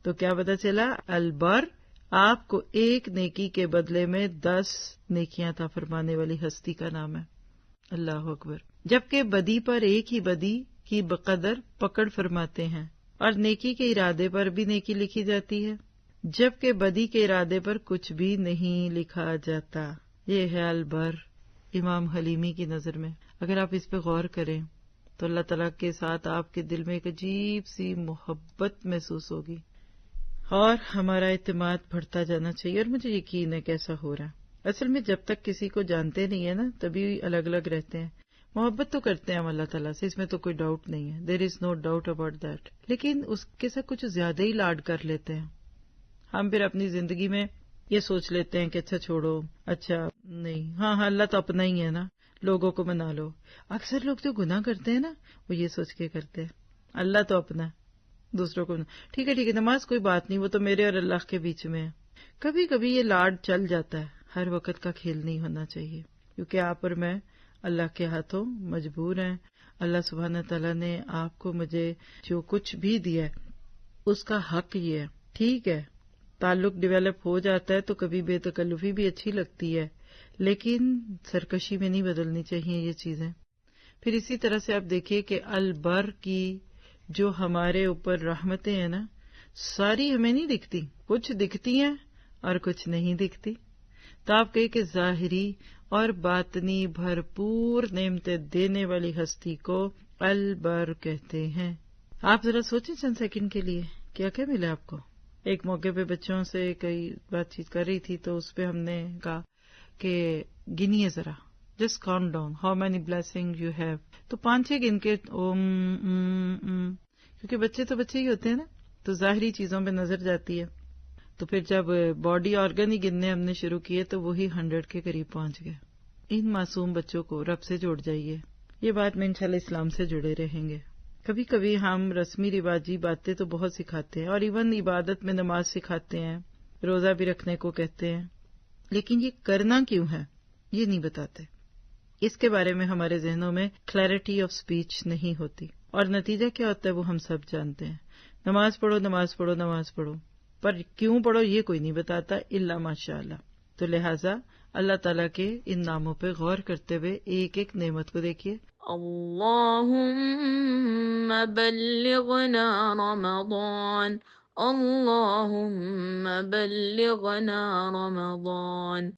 تو کیا پتا چلا؟ البر آپ کو ایک نیکی کے بدلے میں 10 نیکیاں عطا فرمانے والی ہستی کا نام ہے۔ اللہ اکبر۔ جبکہ بدی پر ایک ہی بدی کی بقدر پکڑ فرماتے ہیں، اور نیکی کے ارادے پر بھی نیکی لکھی جاتی ہے، جبکہ بدی کے ارادے پر کچھ بھی نہیں لکھا جاتا۔ یہ ہے البر امام حلیمی کی نظر میں۔ اگر آپ اس پہ غور کریں تو اللہ تعالیٰ کے ساتھ آپ کے دل میں ایک عجیب سی محبت محسوس ہوگی، اور ہمارا اعتماد بڑھتا جانا چاہیے، اور مجھے یقین ہے کیسا ہو رہا ہے۔ اصل میں جب تک کسی کو جانتے نہیں ہیں نا تبھی الگ الگ رہتے ہیں۔ محبت تو کرتے ہیں ہم اللہ تعالیٰ سے، اس میں تو کوئی ڈاؤٹ نہیں ہے، دیر از نو ڈاؤٹ اباؤٹ دیٹ، لیکن اس کے ساتھ کچھ زیادہ ہی لاڈ کر لیتے ہیں ہم۔ پھر اپنی زندگی میں یہ سوچ لیتے ہیں کہ اچھا چھوڑو، اچھا نہیں، ہاں ہاں اللہ تو اپنا ہی ہے نا، لوگوں کو منا لو۔ اکثر لوگ جو گناہ کرتے ہیں نا وہ یہ سوچ کے کرتے ہیں اللہ تو اپنا ہے، دوسروں کو ٹھیک ہے نماز کوئی بات نہیں، وہ تو میرے اور اللہ کے بیچ میں ہے۔ کبھی کبھی یہ لاڈ چل جاتا ہے، ہر وقت کا کھیل نہیں ہونا چاہیے، کیونکہ آپ اور میں اللہ کے ہاتھوں مجبور ہیں۔ اللہ سبحانہ تعالیٰ نے آپ کو مجھے جو کچھ بھی دیا ہے اس کا حق یہ ہے۔ ٹھیک ہے تعلق ڈیولپ ہو جاتا ہے تو کبھی بے تکلفی بھی اچھی لگتی ہے، لیکن سرکشی میں نہیں بدلنی چاہیے یہ چیزیں۔ پھر اسی طرح سے آپ دیکھیے کہ البر کی جو ہمارے اوپر رحمتیں ہیں نا، ساری ہمیں نہیں دکھتی، کچھ دکھتی ہیں اور کچھ نہیں دکھتی۔ تو آپ کہیں کہ ظاہری اور باطنی بھرپور نعمتیں دینے والی ہستی کو البر کہتے ہیں۔ آپ ذرا سوچیں چند سیکنڈ کے لیے، کیا کیا ملا آپ کو؟ ایک موقع پہ بچوں سے کئی بات چیت کر رہی تھی تو اس پہ ہم نے کہا کہ گنیے ذرا، just count down how many blessing you have, تو 5-6 گن کے کیونکہ بچے تو بچے ہی ہوتے ہیں نا، تو ظاہری چیزوں پہ نظر جاتی ہے۔ تو پھر جب باڈی آرگن ہی گننے ہم نے شروع کیے تو وہی 100 کے قریب پہنچ گئے۔ ان معصوم بچوں کو رب سے جوڑ جائیے، یہ بات میں انشاءاللہ اسلام سے جڑے رہیں گے۔ کبھی کبھی ہم رسمی رواجی باتیں تو بہت سکھاتے ہیں، اور ایون عبادت میں نماز سکھاتے ہیں، روزہ بھی رکھنے کو کہتے ہیں، لیکن یہ کرنا کیوں ہے یہ نہیں بتاتے۔ اس کے بارے میں ہمارے ذہنوں میں کلیئرٹی آف سپیچ نہیں ہوتی، اور نتیجہ کیا ہوتا ہے وہ ہم سب جانتے ہیں۔ نماز پڑھو نماز پڑھو نماز پڑھو، پر کیوں پڑھو یہ کوئی نہیں بتاتا الا ماشاء اللہ۔ تو لہٰذا اللہ تعالیٰ کے ان ناموں پہ غور کرتے ہوئے ایک ایک نعمت کو دیکھیے۔ اللہم بلغنا رمضان، اللہم بلغنا رمضان۔